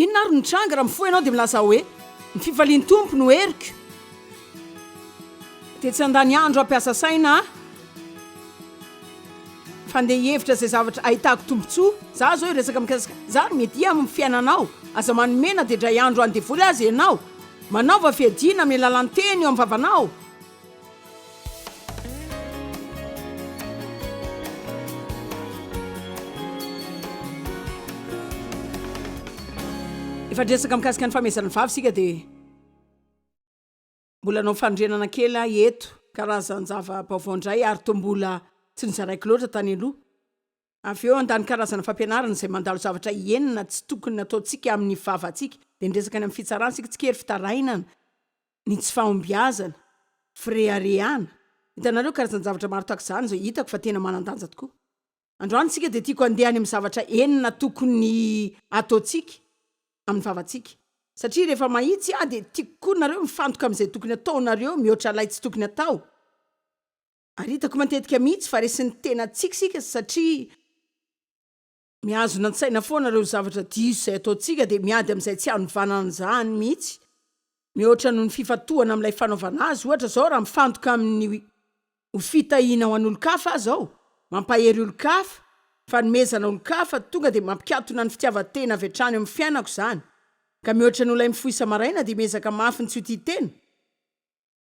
inona ary nitranga raha mifoha ianao dia milaza hoe ny fifalian'ny tompo no heriko dia tsy andany andro ampiasa saina fandeha hevitra izay zavatra ahitako tombontsoa za zao resaka mikasika za mety amin'ny fiainanao aza manomena dia dray andro andevoly azy ianao manaova fiadiana amin'ny lalanteny eo amin'ny vavanao. Efa dresaka mikasika ny famezana ny vavy sika dia mbola nao fandrenana kely eto karazan-java-baovao indray ary toa mbola tsy nizaraiko loatra tany aloha. Avy eo andany karazana fampianarana izay mandalo zavatra enina tsy tokony nataontsika amin'ny vavantsika dia nresaka ny amin'ny fitsaransika tsy kery fitarainana ny tsy fahombiazana fireharehana. Hitanareo karazan-javatra maro tahaka izany izao hitako fa tena manan-danja tokoa. Androany sika dia tiako andehany amin'ny zavatra enina tokony ataontsika amin'ny vavantsika satria rehefa mahitsy dia tiako koa nareo mifantoka amin'izay tokony ataonareo mihoatra lay tsy tokony atao. Ary hitako matetika mihitsy fa resin'ny tena tsikasika satria mihazona an-tsaina foana ireo zavatra diso izay ataontsika dia miady amin'izay tsy hanovanana izany mihitsy. Mihoatra noho ny fifatohana amin'ilay fanaovana azy ohatra izao raha mifantoka amin'ny ho fitahiana ho an'olon-kafa zao mampahery olon-kafa fanomezana olon-kafa tonga dia mampikatona ny fitiavan-tena avy hatrany amin'ny fiainako izany ka mihoatra noho ilay mifoisa maraina dia miezaka mafy ny tsy ho tia-tena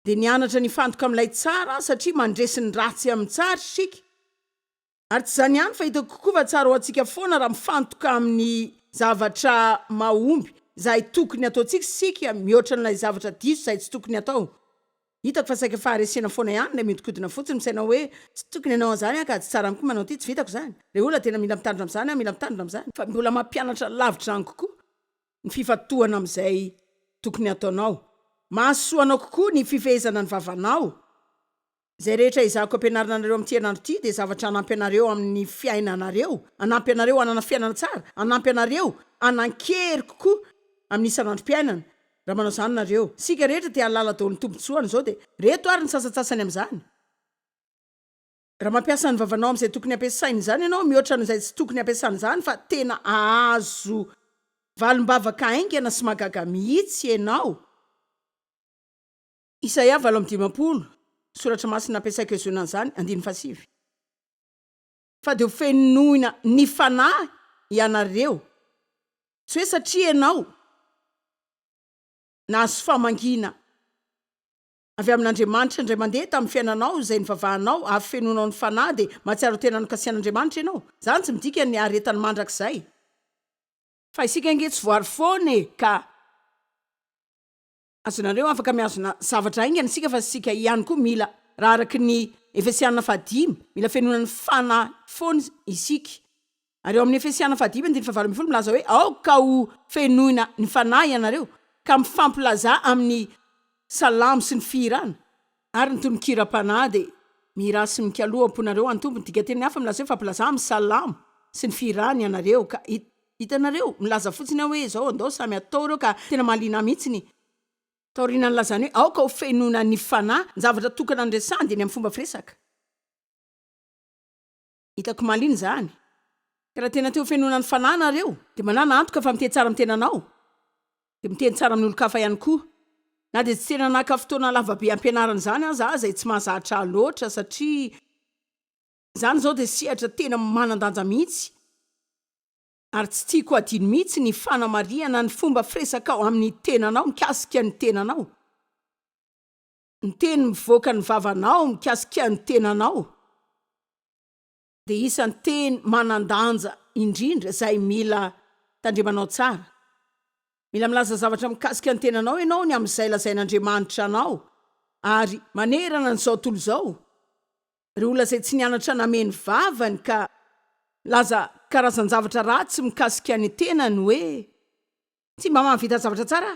dia nianatra ny fantoka amin'ilay tsara satria mandresy ny ratsy amin'ny tsara sika. Ary tsy izany ihany fa hitako kokoa fa tsara ho antsika foana raha mifantoka amin'ny zavatra mahomby izay tokony ataontsika sika mihoatra n'ilay zavatra diso izay tsy tokony atao. Hitako fa saika faharesena foana ihany ilay miodikodina fotsiny misaina hoe tsy tokony anao an'izany ka tsy tsara amiko manao ty tsy vitako izany. Ray olona tena mila mitandrina amin'izany mila mitandrina amin'izany fa mbola mampianatra lavitra any kokoa ny fifatohana amin'izay tokony ataonao. Mahasoanao kokoa ny fifehezana ny vavanao. Izay rehetra izahako ampianarina anareo amin'ny herinandro ity dia zavatra hanampy anareo amin'ny fiainanareo, hanampy anareo hanana fiainana tsara, hanampy anareo hanan-kery kokoa amin'ny isan'androm-piainana. Raha manao izany nareo sika rehetra tia halala daholo ny tombotsoany izao dia reto ary ny sasatsasany amin'izany. Raha mampiasa ny vavanao amin'izay tokony ampiasaina izany ianao mihoatra n'izay tsy tokony ampiasana izany fa tena ahazo valim-bavaka aingana sy magaga mihitsy ianao. Isaia 7:20 soratra masina nampiasaiko ezonana izany 1:7. Fa dia ho fenoina ny fanahy ianareo tsy hoe satria ianao nahazo famangina avy amin'Andriamanitra indray mandeha tamin'ny fiainanao izay nivavahanao afenonao ny fanahy dia mahatsiaro tena nokasian'Andriamanitra ianao. Izany tsy midika ny aretany mandrakizay fa isika ange tsy voary foana ka azonareo afaka miazona zavatra aingana sika fa sika ihany koa mila raha araky ny Efesiana 5 mila fenona ny fanahy foana isika. Ary eo amin'ny Efesiana 5:9 milaza hoe aoka ho fenoina ny fanahy ianareo ka mifampilaza amin'ny salamo sy ny fihirana ary ny tononkira-panahy dia mihira sy mikaloha amponareo any tompony. Tika teny hafa milaza hoe fampilaza amin'ny salamo sy ny fihirana ianareo ka hitanareo milaza fotsiny hoe zao andao samy atao reo ka tena mahaliana mihitsiny. Taoriana ny lazany hoe aoka ho fenoina ny fanahy ny zavatra tokana andresany dia ny amin'ny fomba firesaka. Hitako mahaliana izany. Ka raha tena teo fenoina ny fanahy nareo dia manana antoka fa miteny tsara amin'ny tenanao dia miteny tsara amin'ny olon-kafa ihany koa. Na dia tsy tena naka fotoana lavabe ampianarana izany aza izay tsy mahazahatra loatra satria izany izao dia sihatra tena manan-danja mihitsy. Ary tsy tiako adino mihitsy ny fanamariana ny fomba firesaka ao amin'ny tenanao mikasika ny tenanao. Ny teny mivoaka ny vavanao mikasika ny tenanao dia isan'ny teny manan-danja indrindra izay mila tandremanao tsara. Mila milaza zavatra mikasika ny tenanao ianao ny amin'izay lazain'Andriamanitra anao ary manerana n'izao tontolo izao. Ry olona izay tsy nianatra nameny vavany ka laza karazan-javatra ratsy mikasika ny tenany hoe tsy mba mahavita zavatra tsara,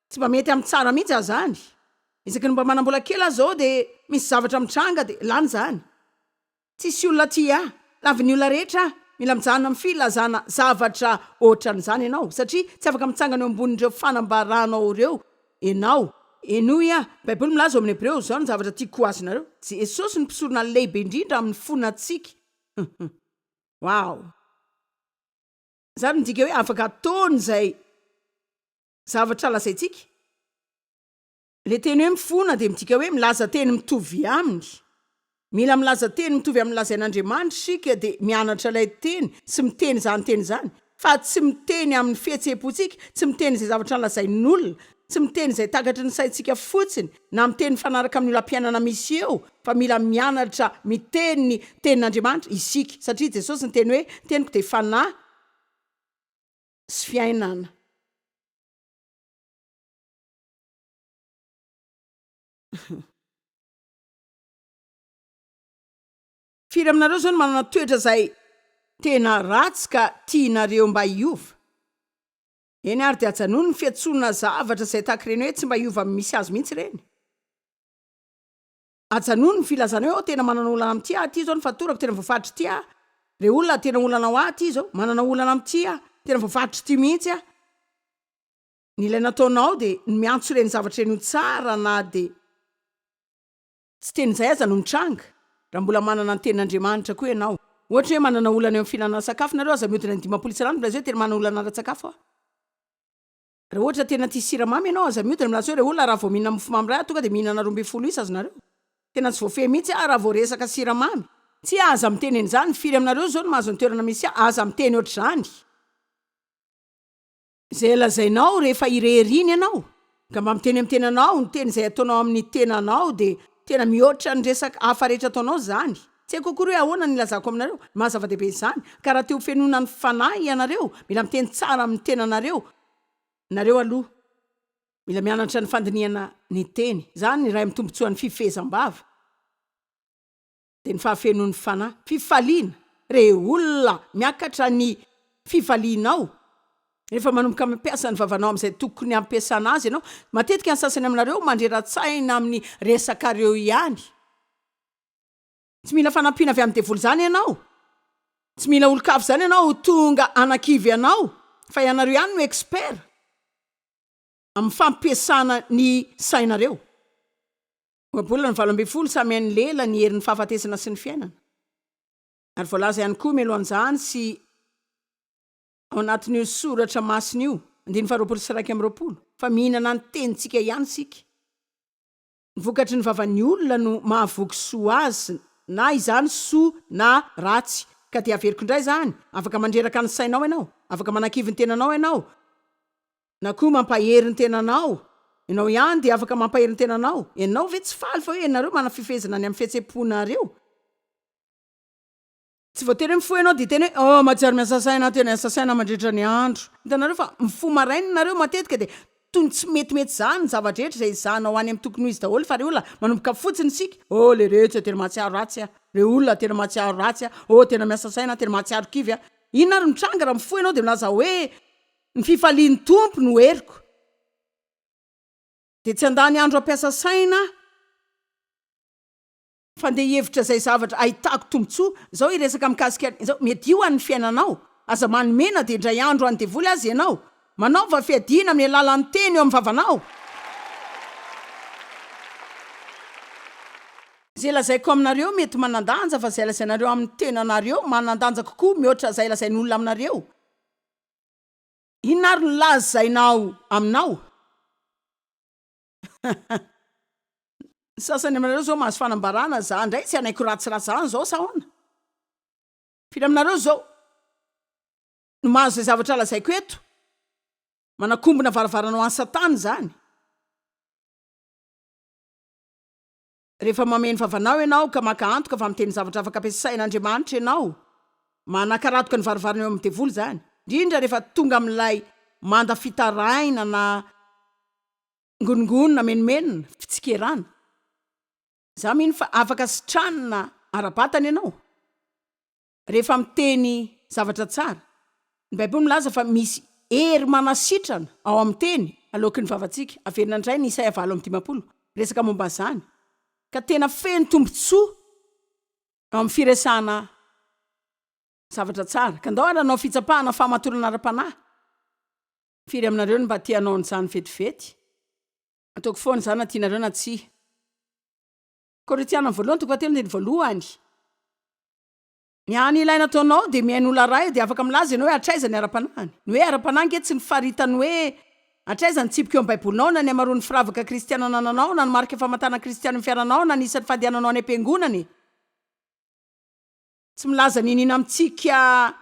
tsy mba mety amin'ny tsara mihitsy azany. Isaky ny mba manambola kely zao dia misy zavatra mitranga dia lany izany. Tsisy olona tia lavy ny olona rehetra mila mijanona amin'ny filazana zavatra ohatran'izany ianao satria tsy afaka mitsangana eo ambonin'ireo fanambaranao ireo ianao. Enoia Baiboly milaza ao amin'ny Hebreo zao ny zavatra tiako azonareo. Jesosy ny mpisorona lehibe indrindra amin'ny fonantsika. Wow. Zany midika hoe afaka ataony izay zavatra lazaitsika le teny hoe mifona de midika hoe milaza teny mitovy aminy. Mila milaza teny mitovy amin'ny lazain'Andriamanitra sika de mianatra ilay teny sy miteny zany fa tsy miteny amin'ny fihetsepontsika, tsy miteny zay zavatra lazain'olona, tsy miteny zay tagatry ny saintsika fotsiny na miteny fanaraka amin'ny olam-piainana misy eo, fa mila mianatra miteny ny tenin'Andriamanitra isika satria Jesosy ny teny hoe teniko de fanahy sy fiainana. Firy aminareo zao no manana toetra zay tena ratsy ka tianareo mba hiova. Eny ary de ajanony ny fiantsonana zavatra zay tahaka ireny hoe tsy mba hiova amin'ny misy azy mihitsy ireny. Ajanony ny filazana hoe tena manana olana amin'ity ty zao ny fatorako tena voafaritry ty re olona tena olana ho ty zao manana olana amin'ity tena voafaritry ty mihitsy ny ilay nataonao de ny miantso ireny zavatra eny ho tsara na de tsy teny zay aza no mitranga raha mbola manana ny tenin'Andriamanitra koa ianao. Ohatra hoe manana olana eo amin'ny finanana sakafo nareo aza mihodina ny 5 isanandro milaza hoe tena manana olana ara-tsakafo raha ohatra tena tia siramamy ianao aza mihodina milaza hoe re olona raha vao mihinana mofomamy ray tonga de mihinana 12 isa azy nareo. Tena tsy voafehy mihitsy raha vao resaka siramamy. Tsy aza miteny en'izany firy aminareo zao no mahazo ny toerana misy aza miteny ohatr'izany. Zay lazainao rehefa irehiriny ianao ka mba miteny amin'ny tenanao ny teny zay ataonao amin'ny tenanao de tena mihoatra ny resaka hafa rehetra ataonao zany. Tsy haiko akory hoe ahoana ny lazako aminareo mahazava-dehibe izany ka raha teo fenona ny fanahy ianareo mila miteny tsara amin'ny tenanareo. Nareo aloha mila mianatra ny fandiniana ny teny zany raha mitombotsoa ny fifehezam-bava de ny fahafenon'ny fanahy. Fifaliana re olona miakatra ny fifalianao rehefa manomboka mampiasa ny vavanao amin'izay tokony ampiasana azy ianao. Matetika ny sasany aminareo mandrera-tsaina amin'ny resakareo ihany. Tsy mila fanampiana avy amin'ny devoly zany ianao, tsy mila olon-kafo zany ianao tonga anakivy ianao, fa ianareo ihany no expert amin'ny fampiasana ny sainareo. Ohabolana ny 12 samy hain'ny lela ny herin'ny fahafatesana sy ny fiainana. Ary voalaza ihany koa melohan'izany sy ao anatin'io soratra masina io 2:20 fa mihinana ny tenitsika ihany sika. Ny vokatry ny vavan'ny olona no mahavoky soa azy na izany soa na ratsy ka dia averiko indray zany afaka mandreraka ny sainao ianao, afaka manakivy ny tenanao ianao na koa mampahery ny tenanao ianao ihany de afaka mampahery ny tenanao. Ianao ve tsy faly fa hoe ianareo mana fifehezana ny amin'ny fihetseponareo. Tsy voatery mifo ianao de teny hoe mahatsiaro miasa saina tena miasa saina mandritra ny andro. Hitanareo fa mifo marainy nareo matetika de tony tsy metimety zany ny zavadrehetra zay izanao any amin'ny tokony ho izy daholo fa re olona manomboka fotsiny sika le rehetra tena mahatsiaro ratsy re olona tena mahatsiaro ratsy tena miasa saina tena mahatsiaro kivy inona ary mitranga raha mifo ianao de milaza hoe ny fifalian'ny tompo no heriko de tsy andany andro ampiasa saina fandeha hevitra zay zavatra ahitako tombotsoa zao iresaka mikasika zao mety io an'ny fiainanao aza manomena de indray andro any devoly azy ianao manaova fiadina amin'ny alalan'ny teny eo amin'ny vavanao. Zay lazaiko aminareo mety manandanja fa zay lazainareo amin'ny tenanareo manandanja kokoa mihoatra zay lazain'olona aminareo. Inona ary ny lazainao aminao? Sasany aminareo zao mahazo fanambarana za ndray tsy anaiko ratsiratsy zany zao sahoana. Firy aminareo zao no mahazo zay zavatra lazaiko eto manakombona varavaranao any Satana zany. Rehefa mameno vavanao ianao ka maka antoka fa miteny zavatra afaka ampiasain'Andriamanitra ianao manakaratoka ny varavaranao amin'ny devoly zany. Indrindra rehefa tonga amin'ilay manda fitaraina na ngonongonona menomenona fitsikerana. Za mino fa afaka sitranina ara-batana ianao rehefa miteny zavatra tsara. Ny Baiboly milaza fa misy hery manasitrana ao amin'ny teny aloky ny vavantsika. Averina indray ny Isaia 4:15 resaka momba zany ka tena feno tombotsoa ao amin'ny firesahana zavatra tsara. Ka ndao aranao fitsapahana famatorana ara-panahy. Firy aminareo no mba tianao n'izany vetivety. Ataoko foana zany na tianareo na tsy. Korintiana 1:3 ny any ilaina ataonao de miaino olona ray de afaka milaza ianao hoe atraiza ny ara-panahiny. Ny hoe ara-panahy nge tsy ny faritany hoe atraizany tsipika eo amin'ny baibolinao na ny amarony firavaka kristiana nananao na ny marika famatana kristiana ny fiaranao na nisany fandehananao any am-piangonany tsy milaza ny inina amitsika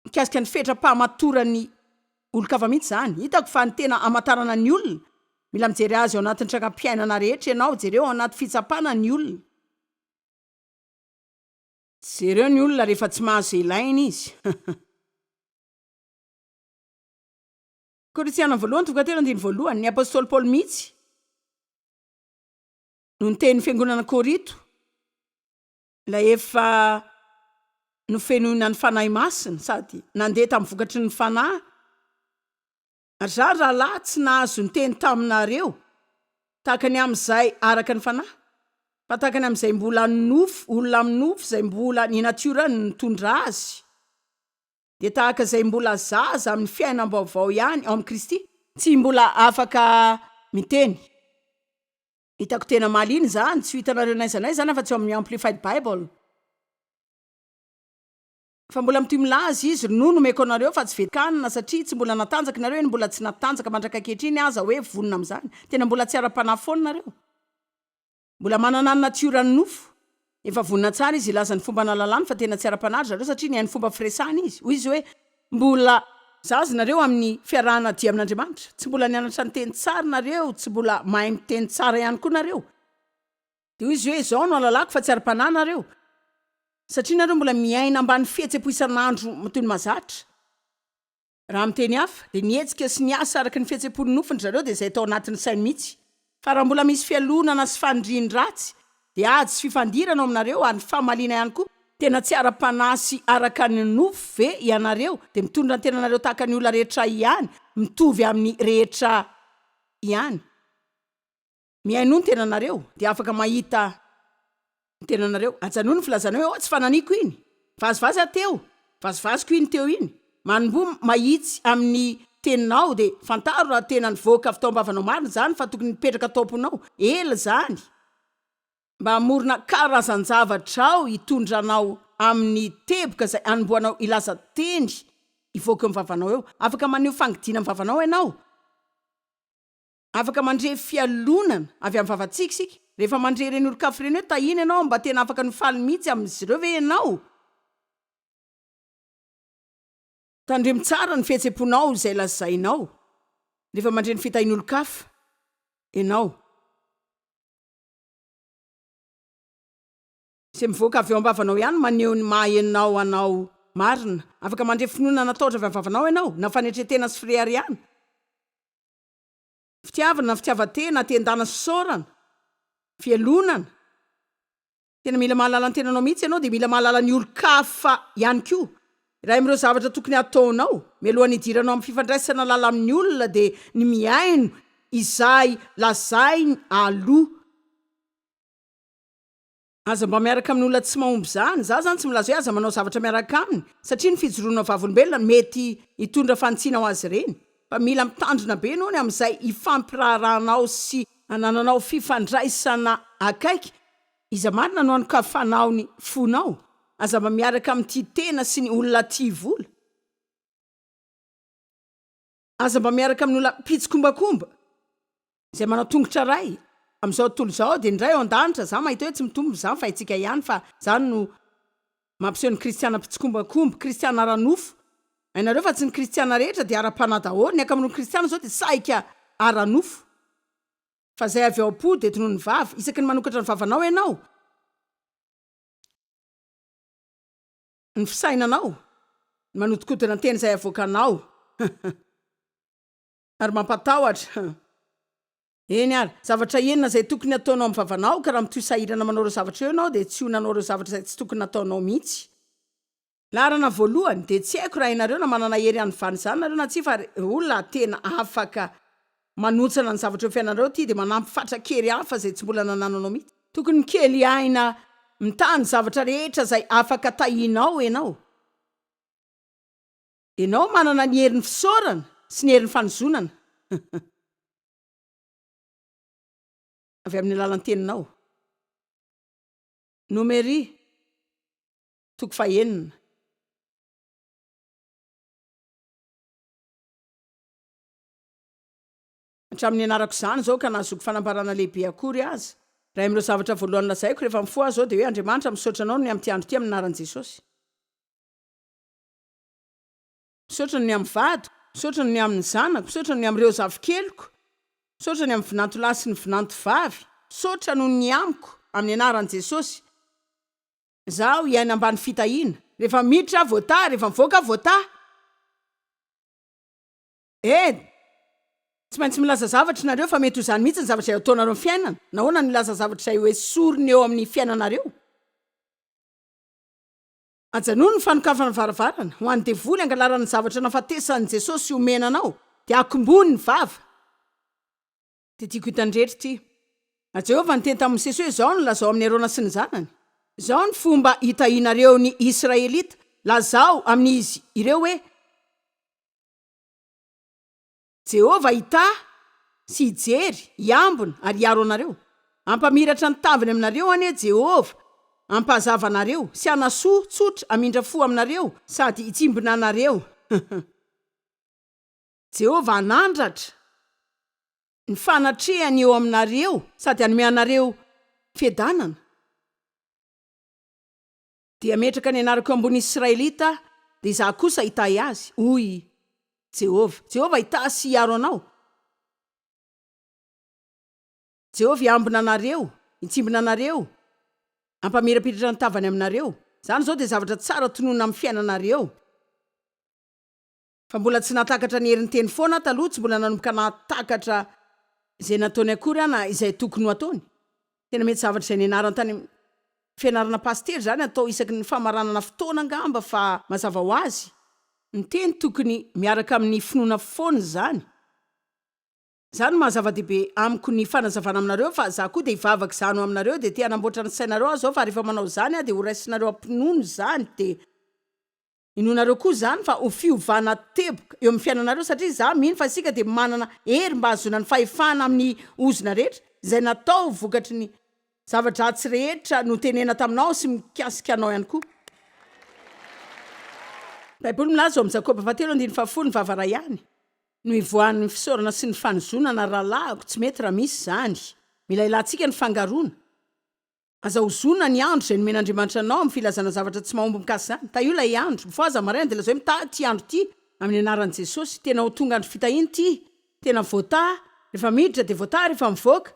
mikasika ny fetra-pahamatorany olo-kafa mihitsy zany. Hitako fa ny tena amatarana ny olona mila mijery azy eo anatin'ny trangam-piainana rehetra ianao, jereo ao anaty fitsapana ny olona, jereo ny olona rehefa tsy mahazo ilaina izy. Korintiana voalohany tonga telo andiny voalohany, ny apôstôly Paoly mihitsy no niteny fiangonana Korito la efa nofenoina ny fanahy masina sady nandeha tamin'ny vokatry ny fanahy. Raha tsy nahazo ny teny taminareo tahaka ny amin'izay araka ny fanahy, fa tahaka ny amin'izay mbola nofo, olona amin'ny nofo zay mbola ny natiorany nitondra azy, de tahaka izay mbola zaza amin'ny fiainam-baovao ihany ao amin'ny Kristy, tsy mbola afaka miteny. Hitako tena maliny zany, tsy hitanareo naizanay zany afa tsy amin'ny Amplified Bible. Fa mbola mitoy milaza izy ronono meko anareo fa tsy vekanina satria tsy mbola natanjaka nareo eny, mbola tsy natanjaka mandraka ankehitriny aza hoe vonona amin'izany. Tena mbola tsy ara-panahy foana nareo. Mbola manana ny natiorany nofo. Efa vonina tsara izy ilaza ny fomba nalalany fa tena tsy ara-panahy zareo satria ny hainy fomba firesahana izy. Hoy izy hoe mbola zaza nareo amin'ny fiarahana dia amin'Andriamanitra. Tsy mbola nianatra ny teny tsara nareo, tsy mbola mahay miteny tsara ihany koa nareo. De hoy izy hoe zao no alalako fa tsy ara-panahy nareo. Satria nareo mbola miaina ambany fihetsem-po isan'andro toy ny mahazatra. Raha miteny hafa de nietsika sy niasa araka ny fihetsem-pon'ny nofony zareo de zay tao anatin'ny sainy mihitsy. Fa raha mbola misy fialonana sy fandrian-dratsy de ady sy fifandirana ao aminareo ary fahamaliana ihany koa, tena tsy ara-panahy sy araka ny nofo ve ianareo de mitondra ny tenanareo tahaka ny olona rehetra ihany, mitovy amin'ny rehetra ihany. Miaino ny tenanareo de afaka mahita tenanareo. Ajanony filazana hoe tsy fananiko iny, vazivazy ateo, vazivaziko iny teo iny, manombo mahitsy amin'ny teninao de fantaro raha tena nivoaka avy tao am-bavanao marina zany fa tokony mipetraka taomponao ela zany, mba hamorona karazan-javatrao hitondranao amin'ny teboka zay anomboanao ilaza teny ivoaka eo amin'ny vavanao eo. Afaka maneho fangidiana amin'ny vavanao ianao, afaka mandre fialonana avy amin'ny vavantsika sika. Rehefa mandre reny olo-kafy reny hoe tahina ianao mba tena afaka nifaly mihitsy amin'izy ireo ve ianao? Tandremo tsara ny fihetsem-ponao izay lazainao rehefa mandre ny fitahin'olo-kafa ianao. Izay mivoaka avy eo am-bavanao ihany maneho ny maha-enao anao marina. Afaka mandre finoana nataotra avy amin'ny vavanao ianao, na fanetretena sy firehariana, fitiavana na fitiavan-tena, tendana sy saorana, fialonana. Tena mila mahalala ny tenanao mihitsy ianao de mila mahalala ny olo-kafa ihany koa. Raha ireo zavatra tokony ataonao mialohan'ny hidiranao amin'ny fifandraisana lala amin'ny olona de ny miaino izay lazainy aloha. Aza mba miaraka amin'ny olona tsy mahomby zany. Za zany tsy milaza hoe aza manao zavatra miaraka aminy satria ny fijoroana vavolombelona mety hitondra fantsiana ho azy ireny. Fa mila mitandrina be ianao ny amin'izay hifampirarahanao sy anananao fifandraisana akaiky. Iza marina no anokafanao ny fonao. Aza mba miaraka amin'ity tena sy ny olona tia vola. Aza mba miaraka amin'ny olona pitsokombakomba izay manao tongotra ray. Amin'izao tontolo izao de ndray ao an-danitra za mahita hoe tsy mitombo zany fa itsika ihany, fa zany no mampiseho ny kristiana pitsokombakomba, kristiana ranofo. Hainareo fa tsy ny kristiana rehetra de ara-panahy daholo. Ny akamoron'ny kristiana zao de saika ara-nofo. Fa zay avy ao am-po de tonoho ny vavy, isaky ny manokatra ny vavanao ianao, ny fisainanao, ny manodikodina ny teny izay avoakanao. Ary mampatahotra. Eny ary, zavatra enina zay tokony ataonao amin'ny vavanao ka raha mitoy sahirana manao ireo zavatra eo ianao de tsy honanao ireo zavatra zay tsy tokony ataonao mihitsy. Larana voalohany de tsy haiko raha ianareo na manana hery any vany zany nareo na tsy, fa olona tena afaka manotsana ny zavatra eo fiainareo ty de manampy fatra-kery hafa zay tsy mbola nanananao mihitsy. Tokony kely aina mitany zavatra rehetra zay afaka tahinao ianao. Ianao manana ny herin'ny fisaorana sy ny herin'ny fanozonana. Avy amin'ny alalan'ny teninao. Nomery 9. hatramin'ny anarako izany zao ka nazoko fanambarana lehibe akory azy raha amin'ireo zavatra voalohany lazaiko rehefa mifoa zao dia hoe andriamanitra misaotra anao ny amin'ny andro ty amin'ny anaran'i Jesosy. Misaotra ny amin'ny vado, misaotra ny amin'ny zanako, misaotra ny amin'ireo zavikeliko, misaotra ny amin'ny vinantolahy sy ny vinantovavy, misaotra no ny amiko amin'ny anaran'i Jesosy. Zaho iaina ambany fitahiana, rehefa miditra voata, rehefa mivoaka voata. Tsy maintsy milaza zavatra nareo fa mety ho zany mihitsy ny zavatra izay ataonareo amin'ny fiainana. Nahoana nilaza zavatra izay hoe sorony eo amin'ny fiainanareo? Ajanony ny fanokafana varavarana ho an'ny devoly angalaran'ny zavatra nafatesan'i Jesosy omena anao dia akombony ny vava. Dia tiako hitandretra ty. Jehovah niteny tamin'i Mosesy hoe izao no lazao amin'ny Arona sy ny zanany. Izao ny fomba hitahianareo ny Israelita, lazao amin'izy ireo hoe Jehovah hita sy hijery, hiambina ary hiaro anareo. Ampamiratra ny taviny aminareo anie Jehovah, ampahazava anareo, sy hanasoa tsotra amindra fo aminareo sady hitsimbina anareo. Jehovah hanandratra ny fanatrehany eo aminareo sady hanome anareo fiadanana. Dia metraka ny anarako ambony Israelita, dia izaho kosa hitahy azy. Hoy Jehovah hita sy hiaro anao. Jehovah hiambina anareo, hitsimbina anareo, ampamirapiratra ny tavany aminareo. Zany zao dia zavatra tsara tonona amin'ny fiainanareo. Fa mbola tsy natakatra ny herin'ny teny foana taloha, tsy mbola nanomboka natakatra izay nataony akory ana izay tokony ho ataony. Tena mety zavatra izay nianarana tany fianarana pastery zany atao isaky ny famaranana fotoana angamba fa mazava ho azy. Ny teny tokony miaraka amin'ny finoana foana zany. Zany mahazava-dehibe amiko ny fanazavana aminareo fa za koa dia hivavaka izany ho aminareo dia tia hanamboatra ny sainareo aho zao fa rehefa manao zany dia ho raisinareo ampinono zany dia inonareo koa zany fa ho fiovana teboka eo amin'ny fiainanareo satria za mino fa isika dia manana hery mba hazona ny fahefana amin'ny ozina rehetra izay natao vokatry ny zavatra tsy rehetra no tenena taminao sy mikasika anao ihany koa. Baiboly milaza ao amin'ny Jakoba 7:10 ny vava ray ihany no ivoan'ny fisaorana sy ny fanozonana rahalahiko, tsy mety raha misy zany. Mila ilantsika ny fangarona. Aza hozona ny andro izay nomen'Andriamanitra anao amin'ny filazana zavatra tsy mahomby mikasy zany. Ta io ilay andro, mifoaza maraina dia lazao hoe mitahy ty andro ty amin'ny anaran'i Jesosy. Tena ho tonga andro fitahiana ty, tena voata, rehefa miditra dia voata, rehefa mivoaka.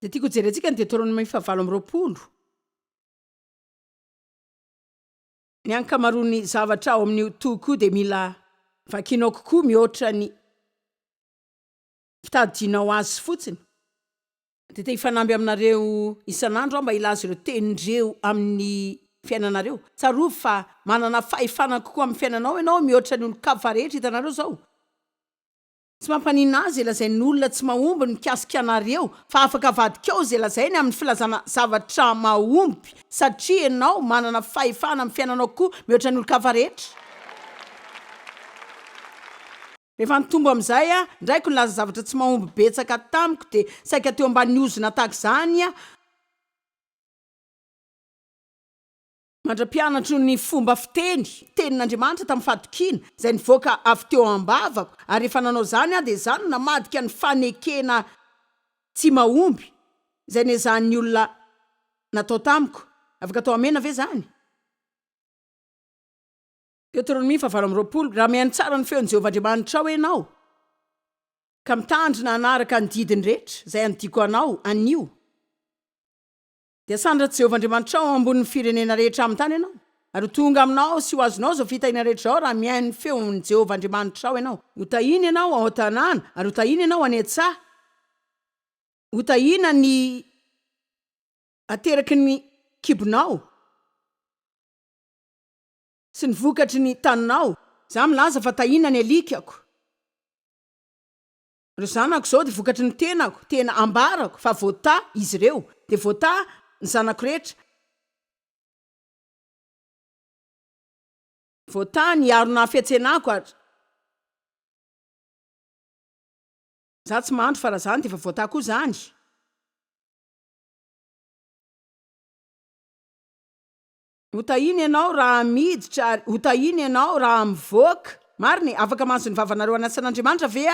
Dia tiako jerentsika ny Deutéronome 9:20. Ny ankamaroan'ny zavatra ao amin'ny toko dia mila vakianao kokoa mihoatra ny fitadidianao azy fotsiny. Dia te hifanamby aminareo isan'andro aho mba ilaza ireo tenindreo amin'ny fiainanareo. Tsarovy fa manana fahefana kokoa amin'ny fiainanao ianao mihoatra ny olo-kafa rehetra hitanareo zao. Tsy mampanina azy lazainy olona tsy mahomby ny mikasika anareo fa afaka avadikao izay lazainy amin'ny filazana zavatra mahomby satria ianao manana fahefana amin'ny fiainanao kokoa mihoatra ny olo-kafa rehetra. Rehefa nitombo amin'izay ndraiky nilaza zavatra tsy mahomby betsaka tamiko dia saika teo ambany ozina tahaka izany mandra-pianatro ny fomba fiteny tenin'Andriamanitra tamin'ny fahatokiana izay nivoaka avy teo ambavako ary rehefa nanao zany dia zany namadika ny fanekena tsy mahomby izay nezahan'ny olona natao tamiko. Afaka atao amena ve zany? Deutéronome 9:20 raha mihaino tsara ny feon'i Jehovah Andriamanitra ao ianao ka mitandrina anaraka ny didiny rehetra izay andiko anao anio dia sandratra Jehovah Andriamanitra ao ambonin'ny firenena rehetra amin'ny tany ianao ary tonga aminao sy ho azonao zao fitahiana rehetra ao raha mihaino ny feon'i Jehovah Andriamanitra ao ianao. Hotahina ianao ao an-tanàna ary hotahina ianao any an-tsaha. Hotahina ny ateraky ny kibonao sy ny vokatry ny taninao. Za milaza fa tahina ny alikako. Ireo zanako zao dia vokatry ny tenako, tena ambarako fa voata izy ireo. Dia voata ny zanako rehetra. Voata ny arona fiantsenako ary. Za tsy mahandro fa raha zany dia fa voata koa zany. Hotahina ianao raha miditra, hotahina ianao raha mivoaka. Mariny, afaka mahazo ny vavanareo anasan'Andriamanitra ve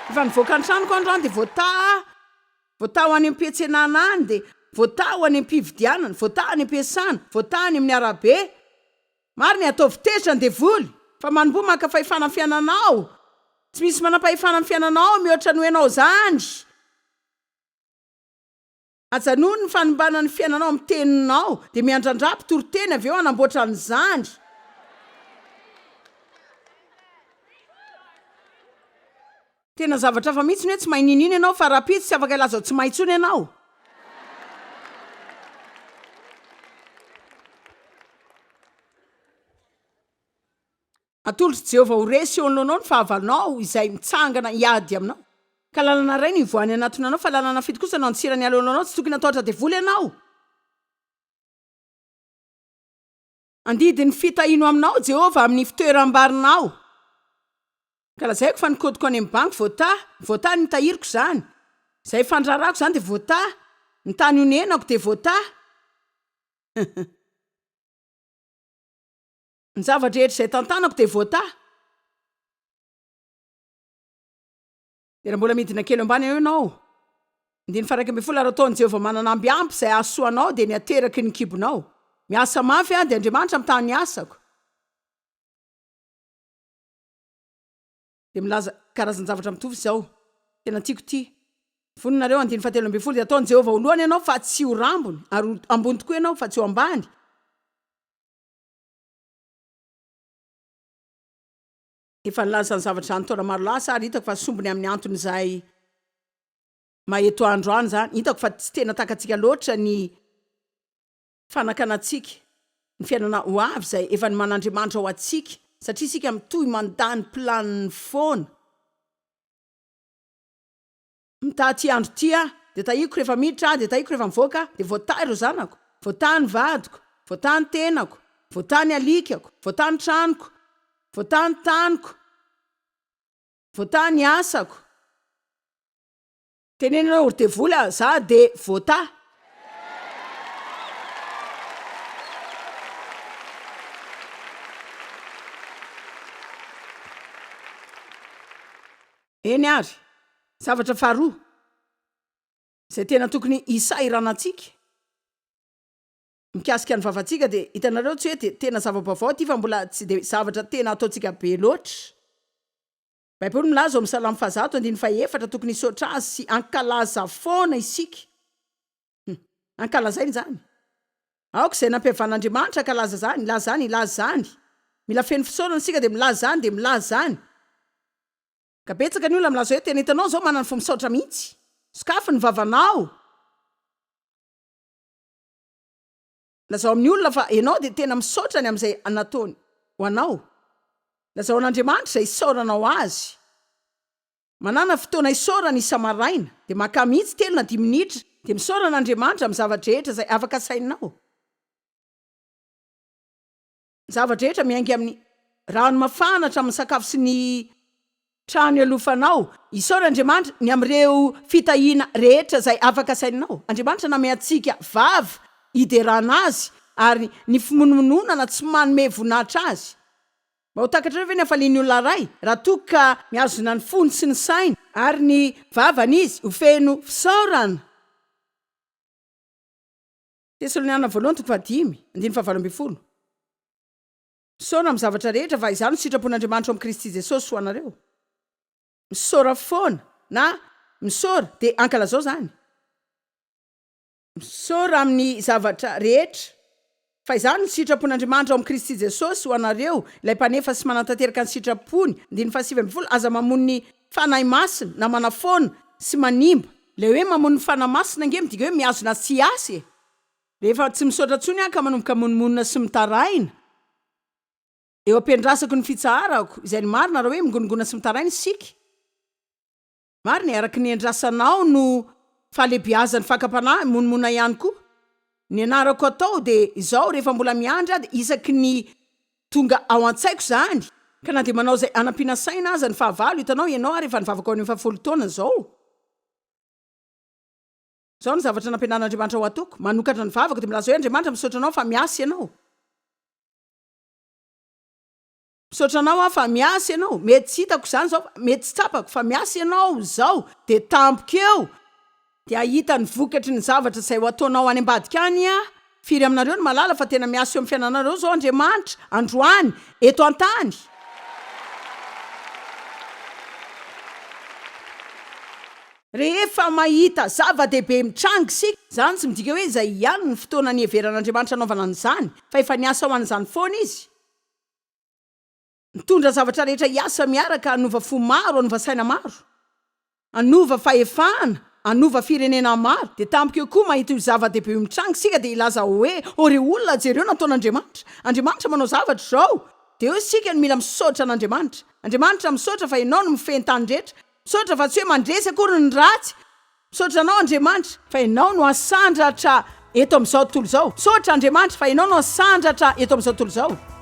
Efa nivoaka ny tranoko androany de voata ho any am-piantsenana any, de voata ho any am-pividianana, voata any am-piasana, voata any amin'ny arabe. Mariny ataovy tezitra ny devoly, fa manomboa maka fahefana amin'ny fiainanao. Tsy misy manam-pahefana amin'ny fiainanao mihoatra no ianao zany. Ajanony ny fanombana ny fiainanao amin'ny teninao, de miandrandrapy toroteny avy eo anamboatra an'izany. Tena zavatra fa mihitsy hoe tsy mahay ninina ianao fa rapitsy tsy afaka ilaza tsy mahay intsony ianao. Atolotra Jehovah ho resy eo anoloanao ny fahavalonao izay mitsangana hiady aminao. Ka lalana iray no ivoany anatiny anao, fa lalana fito kosa no antsirany alohanao, tsy tokony ataotra devoly ianao. Andidi ny fitahino aminao Jehovah amin'ny fitoeram-barinao. Ka lazaiko fa nikodiko any amin'ny banky voata ny tahiriko zany. Zay fandrarako zany de voata, ny tany onenako de voata. Ny zavatra rehetra izay tantanako de voata. De raha mbola midina kely ambany ianao, 120 raha ataon'i Jehovah mananambiampy izay ahasoanao de ny ateraky ny kibonao. Miasa mafy de Andriamanitra mitany ny asako. De milaza karazan-javatra mitovy zao. Tena tiako ty. Voninareo 170 de ataon'i Jehovah ho lohany ianao fa tsy ho rambony, ary ambony tokoa ianao fa tsy ho ambany. Efa nilaza ny zavatra ny taona maro lasa ary hitako fa sombony amin'ny antony izay maheto androany zany. Hitako fa tsy tena takatsika loatra ny fanakanatsika, ny fiainana ho avy izay efa ny man'Andriamanitra ho atsika, satria isika mitohy mandany planiny foana. Mitaty andro tia de tahiko rehefa miditra, de tahiko rehefa mivoaka, de voata ireo zanako, voata ny vadiko, voata ny tenako, voata ny alikako, voata ny tranoko, voata ny taniko, voata ny asako. Tenenina hoe devoly za de voata. Eny ary, zavatra faharoa izay tena tokony isahiranatsika mikasika ny vavantsika, de hitanareo tsy hoe de tena zava-baovao ty fa mbola tsy de zavatra tena ataontsika be loatra. Baiboly milaza ao amin'ny Salamo 104 tokony hisaotra azy sy ankalaza foana isika. Ankalazainy zany. Aoka izay nampihavan'Andriamanitra kalaza zany, ilaza zany. Mila feno fisaorana isika de milaza zany. Ka betsaka ny olona milaza hoe tena hitanao zao manana fo misaotra mihitsy. Sokafy ny vavanao. Lazao amin'ny olona fa ianao de tena misaotra ny amin'izay anataony ho anao. Lazao an'Andriamanitra izay isaoranao azy. Manana fotoana isaorana isa-maraina, de maka mihitsy 3 na 10 minitra de misaorana an'Andriamanitra amin'ny zavatra rehetra izay afaka sainao. Zavatra rehetra miainga amin'ny rano mafana hatramin'ny sakafo sy ny trano alofanao. Isaora Andriamanitra ny amin'ireo fitahina rehetra izay afaka sainao. Andriamanitra namay antsika vava hiderana azy ary ny fimonomononana tsy manome voninahitra azy. Mba ho takatra ve ny hafalian'ny olona ray raha toa ka miazona ny fony sy ny sainy ary ny vavany izy ho feno fisaorana. Tesaloniana 2:5-7. Misaora amin'ny zavatra rehetra fa izany sitrapon'Andriamanitra ao amin'ny Kristy Jesosy ho anareo. Misaora foana na misaora de ankalazao zany. Misaora amin'ny zavatra rehetra fa izany ny sitrapon'Andriamanitra ao amin'ny Kristy Jesosy ho anareo, ilay mpanefa sy manantanteraka ny sitrapony. 7:20 aza mamony ny fanahy masina na manafoana sy manimba. Le hoe mamony ny fanahy masina nge midika hoe miazona sy asy. Rehefa tsy misaotra tsony ka manomboka monmonina sy mitaraina. Eo ampiandrasako ny fitsaharako izay ny marina raha hoe mingonongona sy mitaraina isika. Marina araky ny andrasanao no fahalebiazan'ny fakapanahy monmona ihany koa. Ny anarako atao de izao rehefa mbola miandra de isaky ny tonga ao an-tsaiko zany. Ka na de manao izay anampiana saina aza ny fahavalo, hitanao ianao rehefa nivavaka ao amin'ny 70 taona zao. Zao ny zavatra nampianar'Andriamanitra ho atoko. Manokatra ny vavaka de milaza hoe Andriamanitra misaotra anao fa miasa ianao. misaotra anao fa miasa ianao, mety tsy hitako zany zao, mety tsy tsapako fa miasa ianao zao de tampoka eo de ahita ny vokatry ny zavatra zay ho ataonao any ambadika any firy aminareo ny malala fa tena miasa eo amin'ny fiainanareo zao Andriamanitra androany eto an-tany. Rehefa mahita zava-dehibe mitranga sika zany tsy midika hoe zay ihany ny fotoana ny heveran'Andriamanitra anaovana an'izany fa efa niasa ho an'izany foana izy. Mitondra zavatra rehetra hiasa miaraka anova fo maro, anova saina maro, anova fahefana, anova firenena maro, de tampoka eo koa mahita io zava-dehibe mitranga sika de ilaza hoe ore olona jereo nataon'Andriamanitra. Andriamanitra manao zavatra zao de eo sika no mila misaotra an'Andriamanitra. Andriamanitra misaotra fa ianao no mifehin-tany rehetra, misaotra fa tsy hoe mandresy akory ny ratsy, misaotra anao Andriamanitra fa ianao no asandratra eto amin'izao tontolo izao, misaotra Andriamanitra fa ianao no asandratra eto amin'izao tontolo izao.